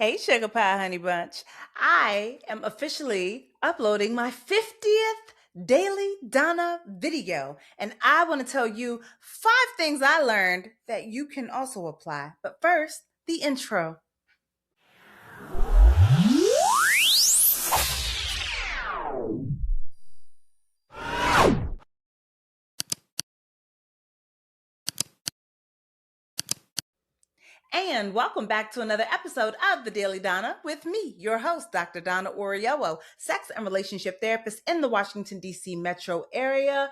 Hey, Sugar Pie Honey Bunch. I am officially uploading my 50th Daily Donna video, and I want to tell you 5 things I learned that you can also apply. But first, the intro. And welcome back to another episode of the Daily Donna with me, your host, Dr. Donna Oriowo, sex and relationship therapist in the Washington, D.C. metro area,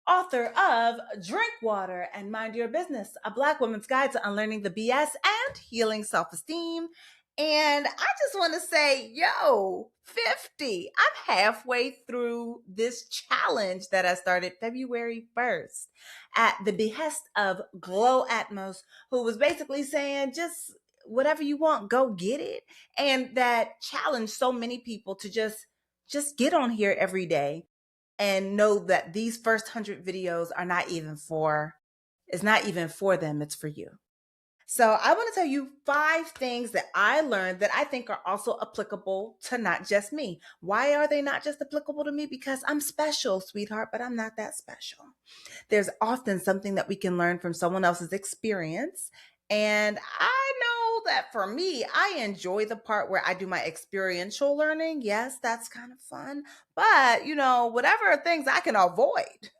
author of Drink Water and Mind Your Business, a Black woman's guide to unlearning the BS and healing self-esteem. And I just want to say, 50. I'm halfway through this challenge that I started February 1st at the behest of Glow Atmos, who was basically saying, just whatever you want, go get it. And that challenged so many people to just get on here every day and know that these first 100 videos are not even for, it's not even for them, it's for you. So I want to tell you 5 things that I learned that I think are also applicable to not just me. Why are they not just applicable to me? Because I'm special, sweetheart, but I'm not that special. There's often something that we can learn from someone else's experience. And I know that for me, I enjoy the part where I do my experiential learning. Yes, that's kind of fun. But, whatever things I can avoid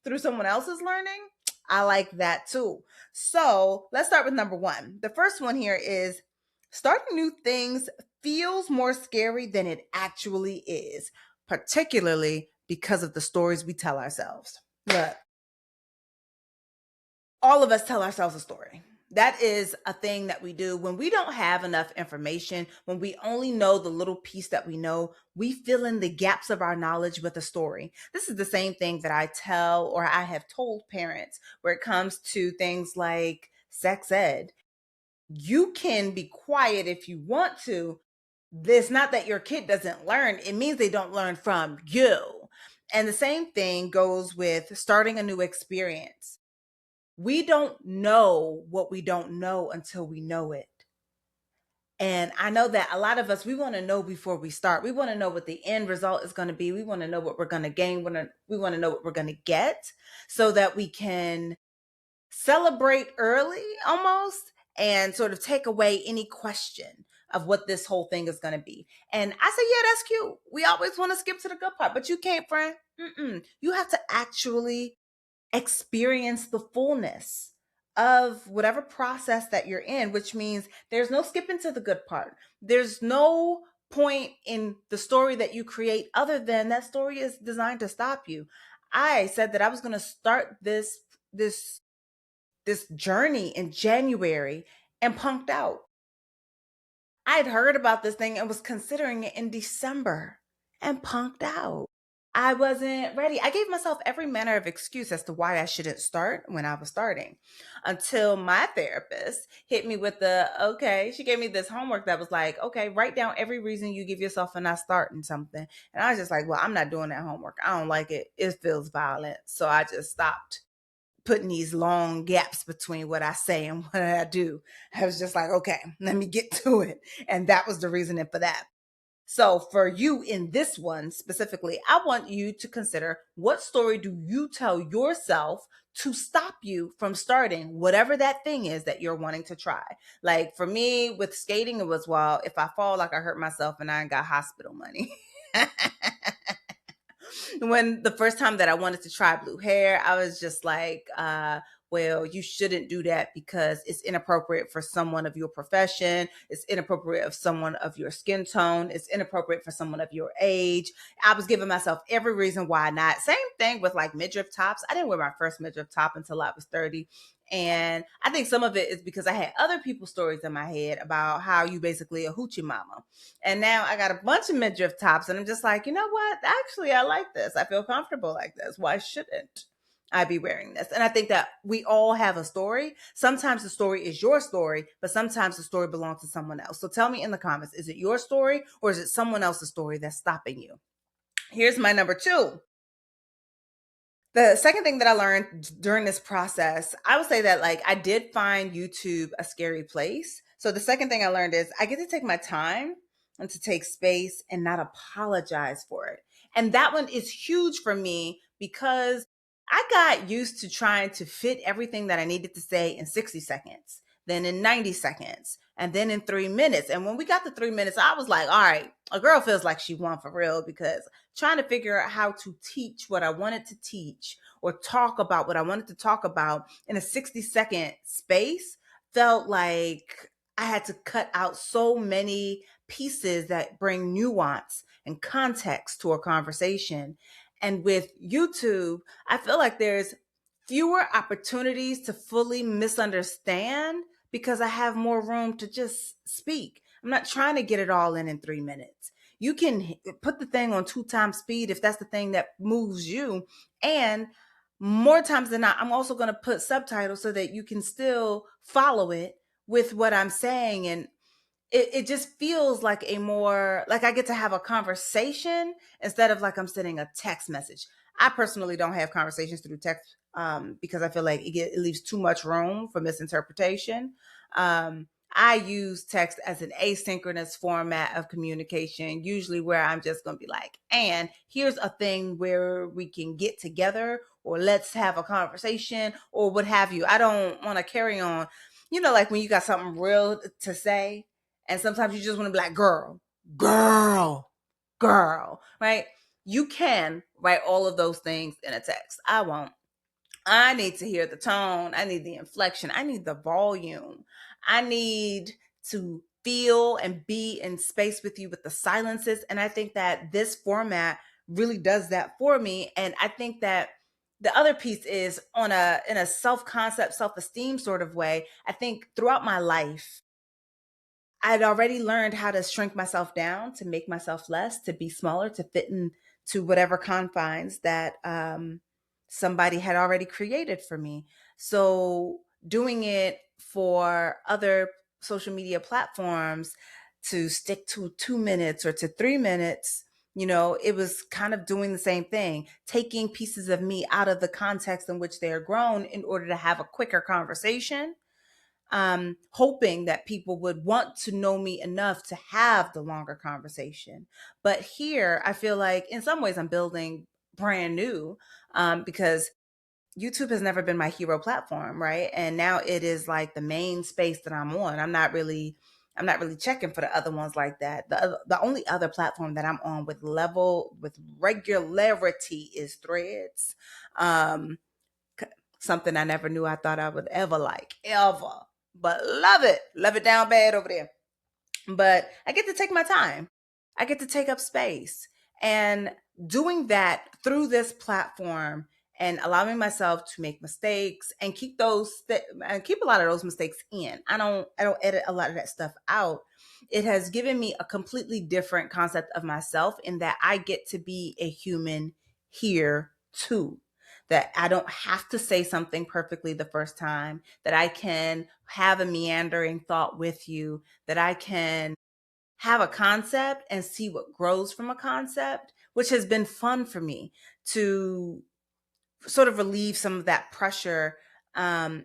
through someone else's learning, I like that too. So let's start with number 1. The first one here is starting new things feels more scary than it actually is, particularly because of the stories we tell ourselves. Look, all of us tell ourselves a story. That is a thing that we do when we don't have enough information, when we only know the little piece that we know, we fill in the gaps of our knowledge with a story. This is the same thing that I tell or I have told parents where it comes to things like sex ed. You can be quiet if you want to. It's not that your kid doesn't learn, it means they don't learn from you. And the same thing goes with starting a new experience. We don't know what we don't know until we know it. And I know that a lot of us, we want to know before we start. We want to know what the end result is going to be. We want to know what we're going to gain. We want to know what we're going to get so that we can celebrate early almost and sort of take away any question of what this whole thing is going to be. And I say, yeah, that's cute. We always want to skip to the good part, but you can't, friend. You have to actually experience the fullness of whatever process that you're in, which means there's no skipping to the good part. There's no point in the story that you create other than that story is designed to stop you. I said that I was going to start this journey in January and punked out. I'd heard about this thing and was considering it in December and punked out. I wasn't ready. I gave myself every manner of excuse as to why I shouldn't start when I was starting until my therapist hit me with she gave me this homework that was like, okay, write down every reason you give yourself for not starting something. And I was just like, well, I'm not doing that homework. I don't like it. It feels violent. So I just stopped putting these long gaps between what I say and what I do. I was just like, okay, let me get to it. And that was the reasoning for that. So for you in this one specifically, I want you to consider, what story do you tell yourself to stop you from starting whatever that thing is that you're wanting to try? Like for me with skating, it was, well, if I fall, like I hurt myself and I ain't got hospital money. When the first time that I wanted to try blue hair, I was just like, well, you shouldn't do that because it's inappropriate for someone of your profession. It's inappropriate of someone of your skin tone. It's inappropriate for someone of your age. I was giving myself every reason why not. Same thing with like midriff tops. I didn't wear my first midriff top until I was 30. And I think some of it is because I had other people's stories in my head about how you basically a hoochie mama. And now I got a bunch of midriff tops and I'm just like, you know what? Actually, I like this. I feel comfortable like this. Why shouldn't I be wearing this? And I think that we all have a story. Sometimes the story is your story, but sometimes the story belongs to someone else. So tell me in the comments, is it your story or is it someone else's story that's stopping you? Here's my number 2. The second thing that I learned during this process, I would say that like I did find YouTube a scary place. So the second thing I learned is I get to take my time and to take space and not apologize for it. And that one is huge for me because I got used to trying to fit everything that I needed to say in 60 seconds, then in 90 seconds, and then in 3 minutes. And when we got to 3 minutes, I was like, all right, a girl feels like she won for real, because trying to figure out how to teach what I wanted to teach or talk about what I wanted to talk about in a 60-second space felt like I had to cut out so many pieces that bring nuance and context to a conversation. And with YouTube, I feel like there's fewer opportunities to fully misunderstand because I have more room to just speak. I'm not trying to get it all in 3 minutes. You can put the thing on 2 times speed if that's the thing that moves you. And more times than not, I'm also going to put subtitles so that you can still follow it with what I'm saying. And it just feels like a more like I get to have a conversation instead of like I'm sending a text message. I personally don't have conversations through text because I feel like it leaves too much room for misinterpretation. I use text as an asynchronous format of communication, usually where I'm just going to be like, and here's a thing where we can get together, or let's have a conversation, or what have you. I don't want to carry on, like when you got something real to say, and sometimes you just want to be like, girl, girl, right? You can write all of those things in a text. I won't. I need to hear the tone. I need the inflection. I need the volume. I need to feel and be in space with you with the silences. And I think that this format really does that for me. And I think that the other piece is in a self-concept, self-esteem sort of way. I think throughout my life, I'd already learned how to shrink myself down, to make myself less, to be smaller, to fit into whatever confines that somebody had already created for me. So doing it for other social media platforms to stick to 2 minutes or to 3 minutes, it was kind of doing the same thing, taking pieces of me out of the context in which they are grown in order to have a quicker conversation, hoping that people would want to know me enough to have the longer conversation. But here, I feel like in some ways I'm building brand new, because YouTube has never been my hero platform, right? And now it is like the main space that I'm on. I'm not really checking for the other ones like that. The only other platform that I'm on with regularity is Threads. Um, Something I never knew I thought I would ever like, ever. But love it down bad over there. But I get to take my time. I get to take up space. And doing that through this platform and allowing myself to make mistakes and keep and keep a lot of those mistakes in. I don't edit a lot of that stuff out. It has given me a completely different concept of myself, in that I get to be a human here too. That I don't have to say something perfectly the first time, that I can have a meandering thought with you, that I can have a concept and see what grows from a concept, which has been fun for me to sort of relieve some of that pressure, and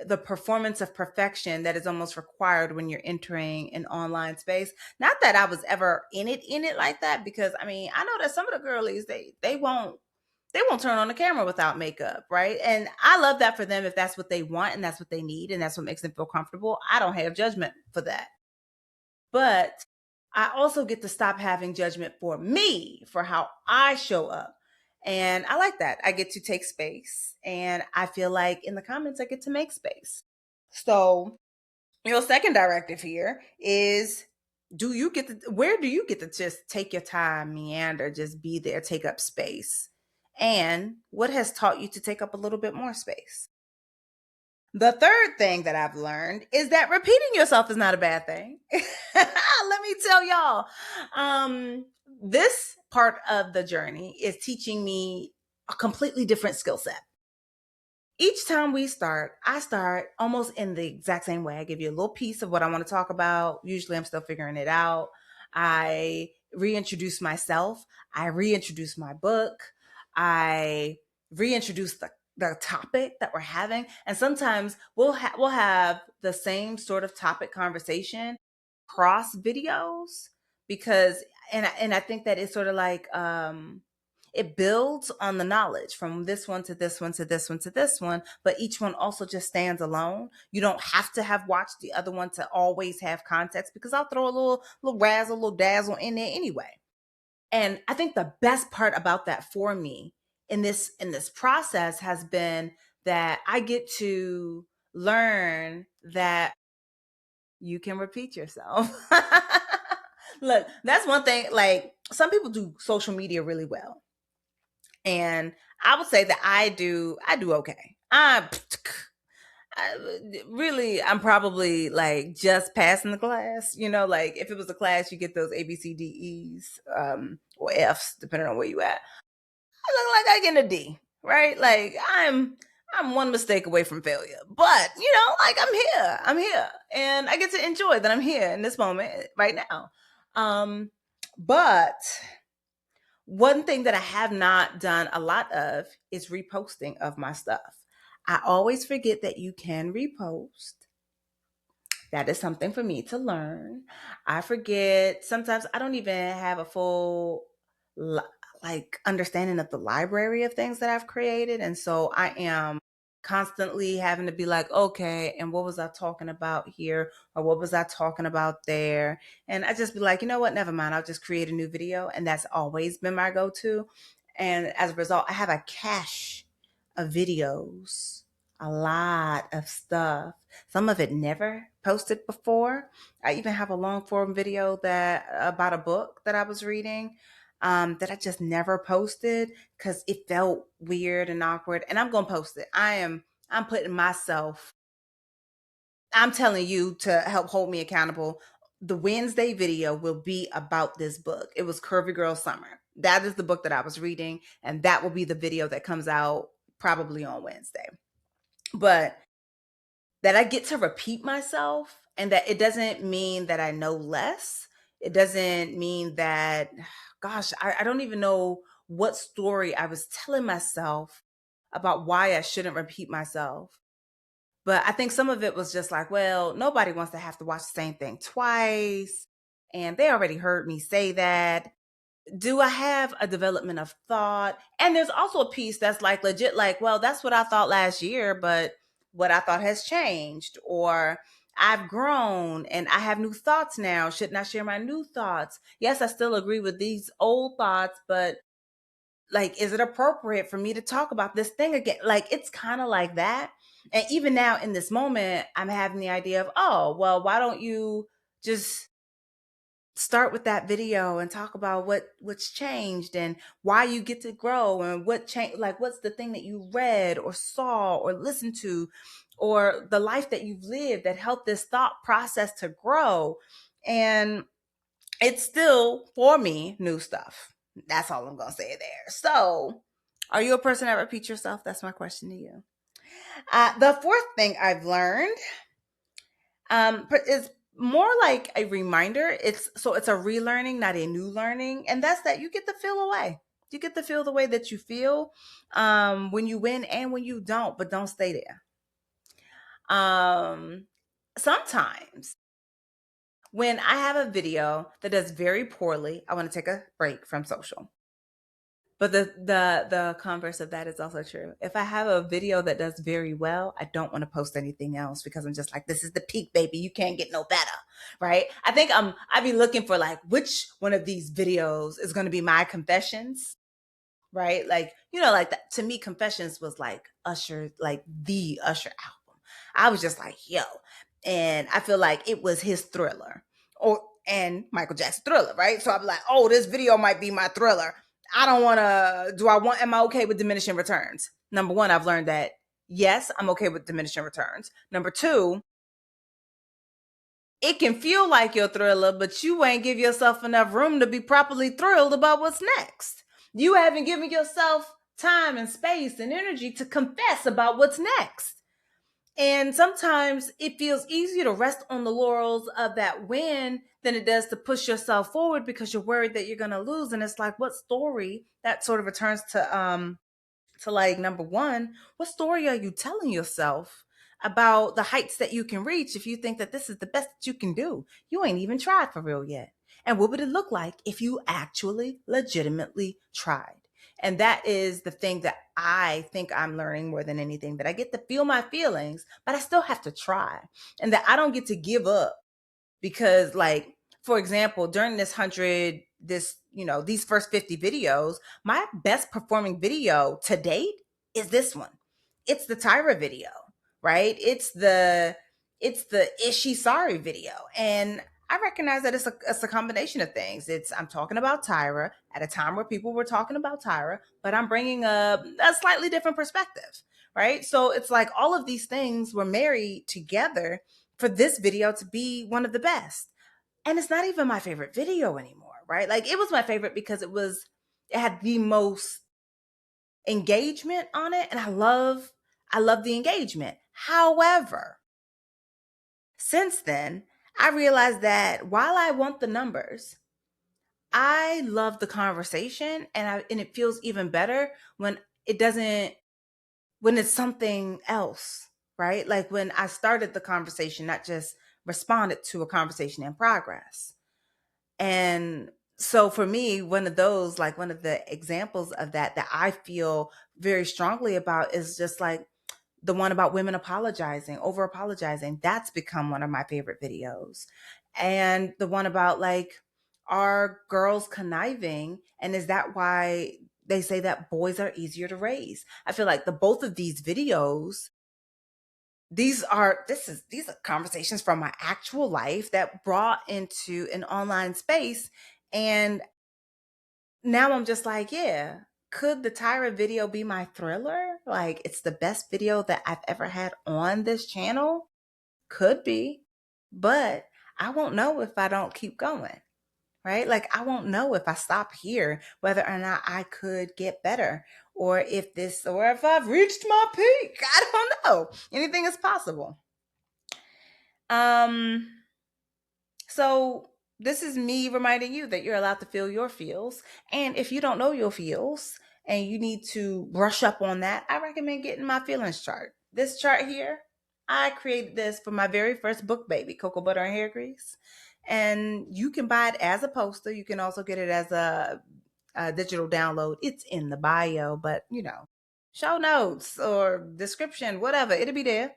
the performance of perfection that is almost required when you're entering an online space. Not that I was ever in it like that, because I mean, I know that some of the girlies, they won't turn on the camera without makeup, right? And I love that for them if that's what they want and that's what they need and that's what makes them feel comfortable. I don't have judgment for that. But I also get to stop having judgment for me, for how I show up. And I like that. I get to take space. And I feel like in the comments, I get to make space. So, your second directive here is, where do you get to just take your time, meander, just be there, take up space? And what has taught you to take up a little bit more space? The third thing that I've learned is that repeating yourself is not a bad thing. Let me tell y'all. This part of the journey is teaching me a completely different skill set. Each time I start almost in the exact same way. I give you a little piece of what I want to talk about. Usually I'm still figuring it out. I reintroduce myself. I reintroduce my book. I reintroduce the the topic that we're having, and sometimes we'll have the same sort of topic conversation cross videos, because and I think that it's sort of like it builds on the knowledge from this one to this one to this one to this one, but each one also just stands alone. You don't have to have watched the other one to always have context, because I'll throw a little razzle, little dazzle in there anyway. And I think the best part about that for me in this process has been that I get to learn that you can repeat yourself. Look, that's one thing. Like, some people do social media really well, and I would say that I do okay. I'm probably like just passing the class. Like, if it was a class, you get those A B C D E's, or F's, depending on where you at. I look like I get a D, right? Like, I'm one mistake away from failure. But, like, I'm here, and I get to enjoy that I'm here in this moment right now. But one thing that I have not done a lot of is reposting of my stuff. I always forget that you can repost. That is something for me to learn. I forget. Sometimes I don't even have a full li- like understanding of the library of things that I've created, and so I am constantly having to be like, okay, and what was I talking about here, or what was I talking about there? And I just be like, you know what? Never mind. I'll just create a new video, and that's always been my go-to. And as a result, I have a cache of videos, a lot of stuff. Some of it never posted before. I even have a long form video that about a book that I was reading, that I just never posted because it felt weird and awkward. And I'm gonna post it. I'm putting myself. I'm telling you to help hold me accountable. The Wednesday video will be about this book. It was Curvy Girl Summer. That is the book that I was reading, and that will be the video that comes out probably on Wednesday. But that I get to repeat myself, and that it doesn't mean that I know less. It doesn't mean that, gosh, I don't even know what story I was telling myself about why I shouldn't repeat myself. But I think some of it was just like, well, nobody wants to have to watch the same thing twice. And they already heard me say that. Do I have a development of thought? And there's also a piece that's like legit, like, well, that's what I thought last year, but what I thought has changed, or I've grown and I have new thoughts now. Shouldn't I share my new thoughts? Yes, I still agree with these old thoughts, but like, is it appropriate for me to talk about this thing again? Like, it's kind of like that. And even now in this moment, I'm having the idea of, oh, well, why don't you just start with that video and talk about what's changed and why you get to grow, and what change, like, what's the thing that you read or saw or listened to, or the life that you've lived that helped this thought process to grow. And it's still, for me, new stuff. That's all I'm gonna say there. So, are you a person that repeats yourself? That's my question to you. The fourth thing I've learned, is more like a reminder. It's a relearning, not a new learning, and that's that you get to feel away. You get to feel the way that you feel, when you win and when you don't, but don't stay there. Sometimes when I have a video that does very poorly, I want to take a break from social. But the converse of that is also true. If I have a video that does very well, I don't want to post anything else, because I'm just like, this is the peak, baby. You can't get no better, right? I think I'd be looking for like which one of these videos is going to be my confessions, right? Like, like that. To me, Confessions was like Usher, like the Usher album. I was just like, yo. And I feel like it was his Thriller, or and Michael Jackson Thriller, right? So I'm like, oh, this video might be my Thriller. I don't want to, am I okay with diminishing returns? Number one, I've learned that yes, I'm okay with diminishing returns. Number two, it can feel like your Thriller, but you ain't give yourself enough room to be properly thrilled about what's next. You haven't given yourself time and space and energy to confess about what's next. And sometimes it feels easier to rest on the laurels of that win than it does to push yourself forward, because you're worried that you're going to lose. And it's like, what story that sort of returns to So, like, number one, what story are you telling yourself about the heights that you can reach if you think that this is the best that you can do? You ain't even tried for real yet. And what would it look like if you actually legitimately tried? And that is the thing that I think I'm learning more than anything, that I get to feel my feelings, but I still have to try. And that I don't get to give up because, like, for example, during these first 50 videos, my best performing video to date is this one. It's the Tyra video, right? It's the is she sorry video. And I recognize that it's a combination of things. I'm talking about Tyra at a time where people were talking about Tyra, but I'm bringing a slightly different perspective, right? So it's like all of these things were married together for this video to be one of the best. And it's not even my favorite video anymore, right? Like, it was my favorite because it had the most engagement on it, and I love the engagement. However, since then, I realized that while I want the numbers, I love the conversation, and it feels even better when it doesn't when it's something else, right? Like when I started the conversation, not just responded to a conversation in progress. And so for me, one of the examples of that I feel very strongly about is just like the one about women apologizing, over apologizing. That's become one of my favorite videos. And the one about, like, are girls conniving? And is that why they say that boys are easier to raise? I feel like the both of these videos, these are conversations from my actual life that brought into an online space. And now I'm just like, yeah, could the Tyra video be my thriller? Like, it's the best video that I've ever had on this channel? Could be, but I won't know if I don't keep going, right? Like, I won't know if I stop here whether or not I could get better, or if I've reached my peak. I don't know. Anything is possible. Um, so this is me reminding you that you're allowed to feel your feels. And if you don't know your feels and you need to brush up on that, I recommend getting my feelings chart. This chart here, I created this for my very first book baby, Cocoa Butter and Hair Grease. And you can buy it as a poster. You can also get it as a digital download. It's in the bio, but show notes or description, whatever, it'll be there.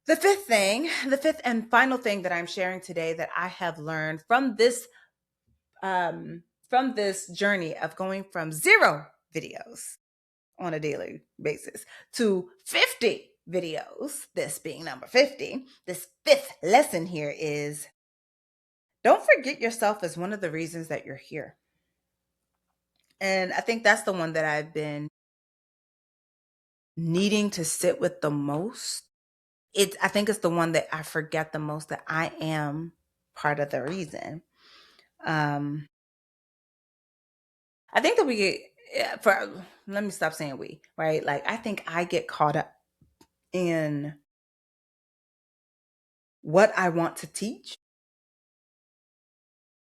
The fifth and final thing that I'm sharing today that I have learned from this journey of going from 0 videos on a daily basis to 50 videos, this being number 50, this fifth lesson here is, don't forget yourself as one of the reasons that you're here. And I think that's the one that I've been needing to sit with the most. I think it's the one that I forget the most, that I am part of the reason. Um, I think that we get let me stop saying we, right? Like, I think I get caught up in what I want to teach.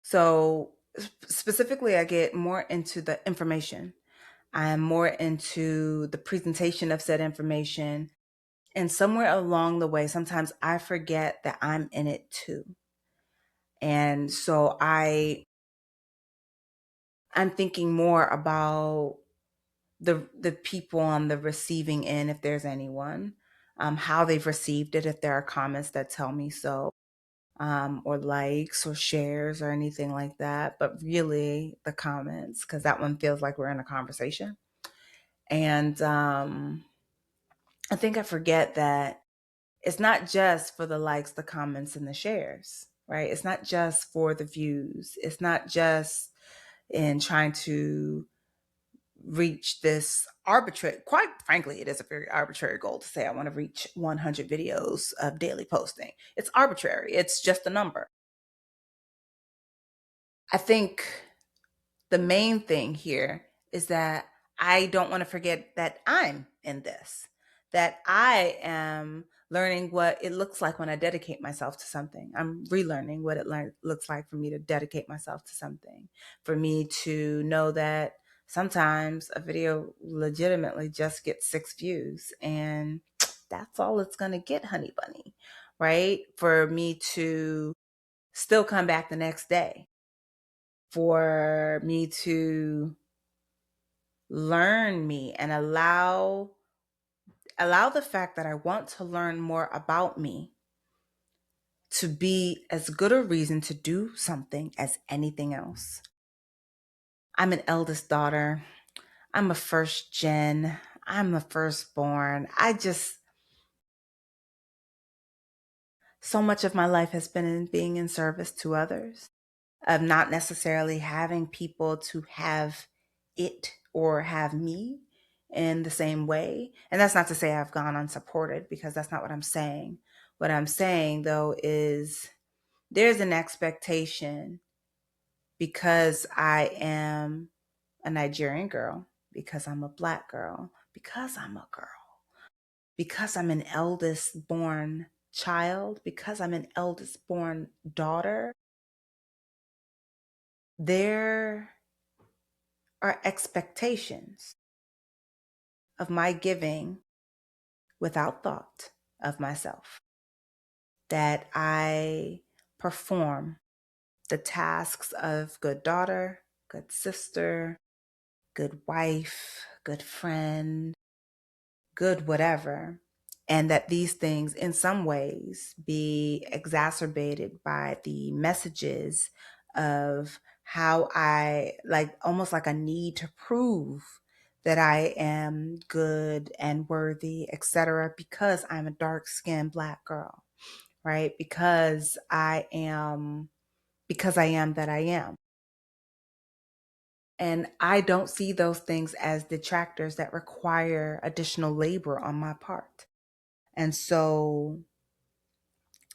So specifically, I get more into the information. I am more into the presentation of said information. And somewhere along the way, sometimes I forget that I'm in it too. And so I'm thinking more about the people on the receiving end, if there's anyone, how they've received it, if there are comments that tell me so, or likes or shares or anything like that. But really, the comments, because that one feels like we're in a conversation. And I think I forget that it's not just for the likes, the comments, and the shares, right? It's not just for the views. It's not just in trying to reach this arbitrary, quite frankly, it is a very arbitrary goal to say I want to reach 100 videos of daily posting. It's arbitrary. It's just a number. I think the main thing here is that I don't want to forget that I'm in this, that I am learning what it looks like when I dedicate myself to something. I'm relearning what it looks like for me to dedicate myself to something, for me to know that Sometimes a video legitimately just gets 6 views, and that's all it's going to get, honey bunny, right? For me to still come back the next day, for me to learn me and allow the fact that I want to learn more about me to be as good a reason to do something as anything else. I'm an eldest daughter. I'm a first gen. I'm a firstborn. So much of my life has been in being in service to others, of not necessarily having people to have it or have me in the same way. And that's not to say I've gone unsupported, because that's not what I'm saying. What I'm saying, though, is there's an expectation, because I am a Nigerian girl, because I'm a Black girl, because I'm a girl, because I'm an eldest born child, because I'm an eldest born daughter. There are expectations of my giving without thought of myself, that I perform the tasks of good daughter, good sister, good wife, good friend, good whatever, and that these things in some ways be exacerbated by the messages of how I, like, almost like a need to prove that I am good and worthy, etc., because I'm a dark-skinned Black girl, right? Because I am that I am. And I don't see those things as detractors that require additional labor on my part. And so,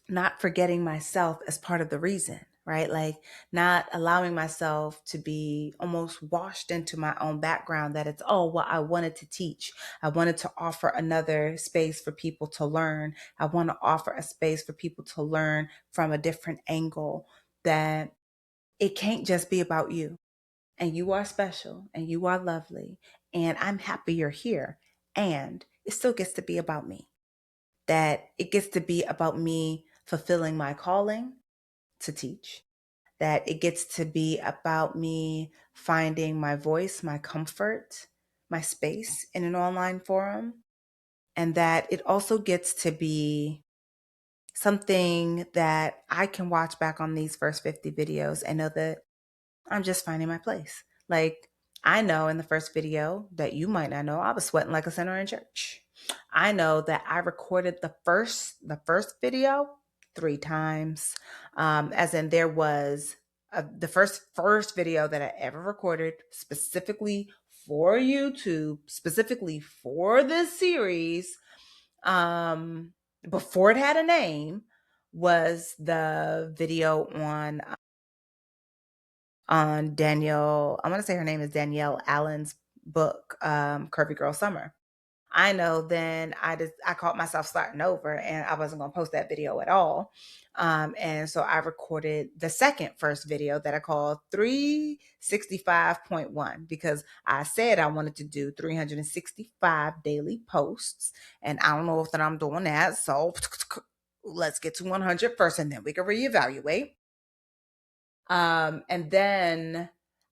not forgetting myself as part of the reason, right? Like, not allowing myself to be almost washed into my own background, that it's, oh, well, I wanted to teach. I wanted to offer another space for people to learn. I want to offer a space for people to learn from a different angle, that it can't just be about you. And you are special and you are lovely. And I'm happy you're here. And it still gets to be about me, that it gets to be about me fulfilling my calling to teach, that it gets to be about me finding my voice, my comfort, my space in an online forum, and that it also gets to be something that I can watch back on these first 50 videos and know that I'm just finding my place. Like, I know in the first video that you might not know, I was sweating like a sinner in church. I know that I recorded the first video 3 times. As in, there was the first video that I ever recorded specifically for YouTube, specifically for this series, um, before it had a name, was the video on Danielle, I want to say her name is Danielle Allen's book, Curvy Girl Summer. I know then I caught myself starting over, and I wasn't going to post that video at all. And so I recorded the first video that I called 365.1, because I said I wanted to do 365 daily posts, and I don't know if that I'm doing that. So let's get to 100 first, and then we can reevaluate. And then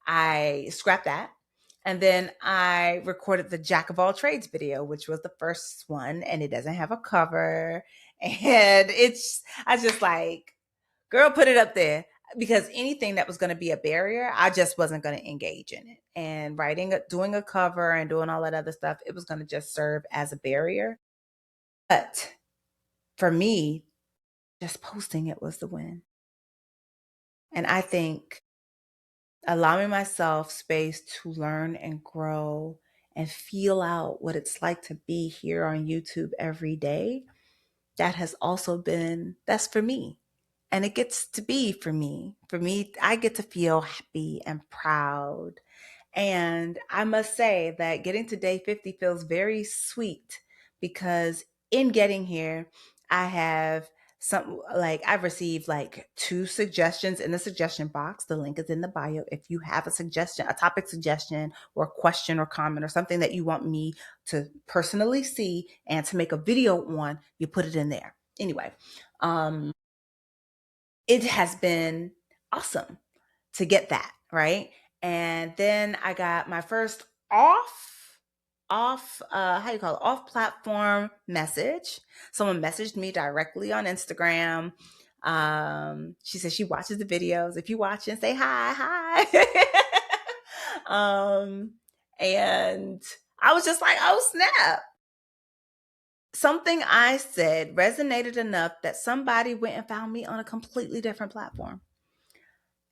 I scrapped that. And then I recorded the Jack of all trades video, which was the first one, and it doesn't have a cover. And I just like, girl, put it up there, because anything that was going to be a barrier, I just wasn't going to engage in it. And doing a cover and doing all that other stuff, it was going to just serve as a barrier. But for me, just posting it was the win. And I think allowing myself space to learn and grow and feel out what it's like to be here on YouTube every day, that's for me. And it gets to be for me. For me, I get to feel happy and proud. And I must say that getting to day 50 feels very sweet, because in getting here, I have I've received like 2 suggestions in the suggestion box. The link is in the bio. If you have a suggestion, a topic suggestion or a question or comment or something that you want me to personally see and to make a video on, you put it in there. Anyway, it has been awesome to get that, right? And then I got my first how you call it, off platform message. Someone messaged me directly on Instagram. She said she watches the videos. If you watching, say hi. And I was just like, oh snap. Something I said resonated enough that somebody went and found me on a completely different platform.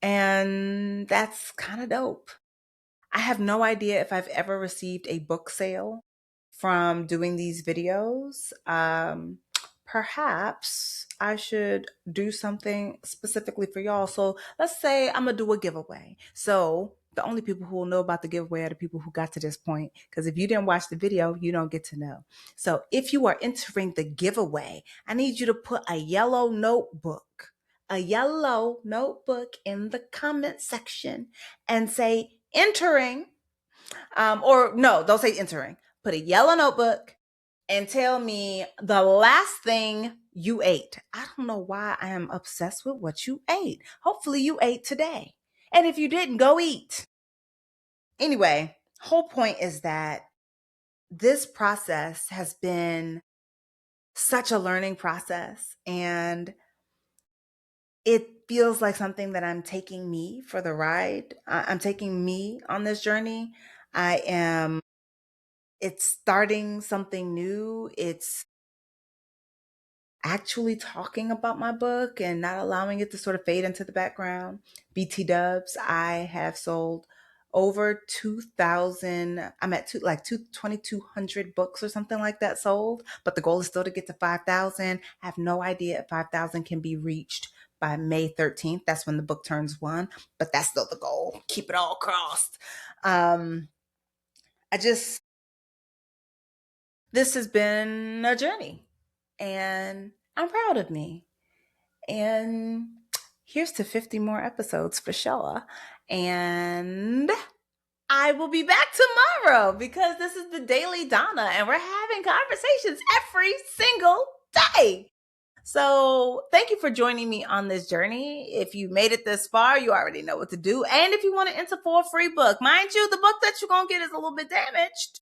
And that's kind of dope. I have no idea if I've ever received a book sale from doing these videos. Perhaps I should do something specifically for y'all. So let's say I'm going to do a giveaway. So the only people who will know about the giveaway are the people who got to this point. Because if you didn't watch the video, you don't get to know. So if you are entering the giveaway, I need you to put a yellow notebook in the comment section and say entering, or no, don't say entering. Put a yellow notebook and tell me the last thing you ate. I don't know why I am obsessed with what you ate. Hopefully you ate today. And if you didn't, go eat. Anyway, whole point is that this process has been such a learning process, and it feels like something that I'm taking me for the ride. I'm taking me on this journey. It's starting something new. It's actually talking about my book and not allowing it to sort of fade into the background. BT dubs, I have sold over 2,000. I'm at 2,200 books or something like that sold, but the goal is still to get to 5,000. I have no idea if 5,000 can be reached by May 13th. That's when the book turns 1, but that's still the goal. Keep it all crossed. This has been a journey, and I'm proud of me. And here's to 50 more episodes for sure. And I will be back tomorrow because this is the Daily Donna and we're having conversations every single day. So thank you for joining me on this journey. If you made it this far, you already know what to do. And if you want to enter for a free book, mind you, the book that you're going to get is a little bit damaged.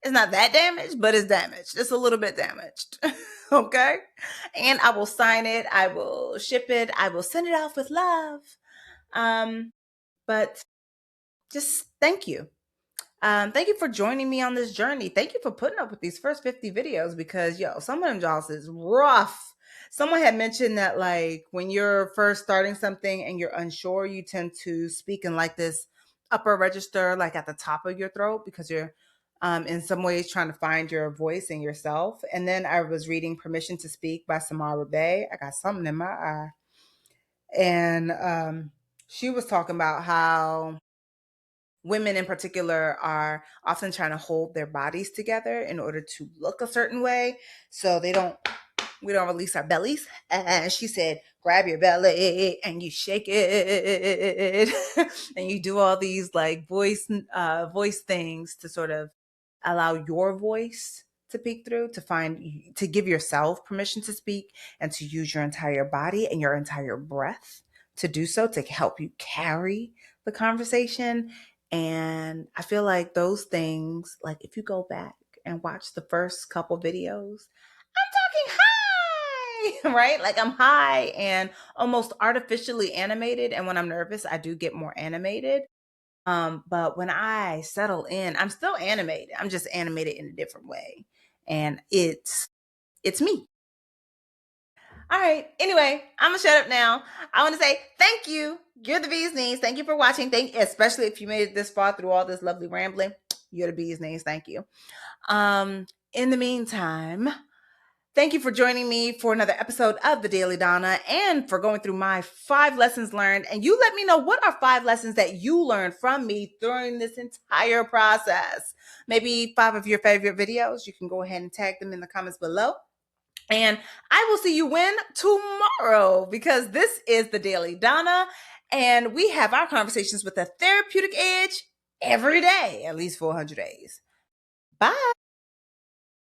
It's not that damaged, but it's damaged. It's a little bit damaged. Okay? And I will sign it. I will ship it. I will send it off with love. But just thank you. Thank you for joining me on this journey. Thank you for putting up with these first 50 videos because, some of them jaws is rough. Someone had mentioned that, like, when you're first starting something and you're unsure, you tend to speak in like this upper register, like at the top of your throat, because you're in some ways trying to find your voice and yourself. And then I was reading Permission to Speak by Samara Bay. I got something in my eye. And she was talking about how women in particular are often trying to hold their bodies together in order to look a certain way. So we don't release our bellies. And she said, grab your belly and you shake it. And you do all these like voice things to sort of allow your voice to peek through, to give yourself permission to speak and to use your entire body and your entire breath to do so, to help you carry the conversation. And I feel like those things, like if you go back and watch the first couple videos, I'm talking high, right? Like I'm high and almost artificially animated. And when I'm nervous, I do get more animated. But when I settle in, I'm still animated. I'm just animated in a different way. And it's me. All right. Anyway, I'm gonna shut up now. I want to say thank you. You're the bee's knees. Thank you for watching. Especially if you made it this far through all this lovely rambling. You're the bee's knees. Thank you. In the meantime, thank you for joining me for another episode of the Daily Donna and for going through my 5 lessons learned. And you let me know, what are 5 lessons that you learned from me during this entire process? Maybe 5 of your favorite videos. You can go ahead and tag them in the comments below. And I will see you when tomorrow, because this is the Daily Donna, and we have our conversations with a therapeutic edge every day, at least 400 days. Bye.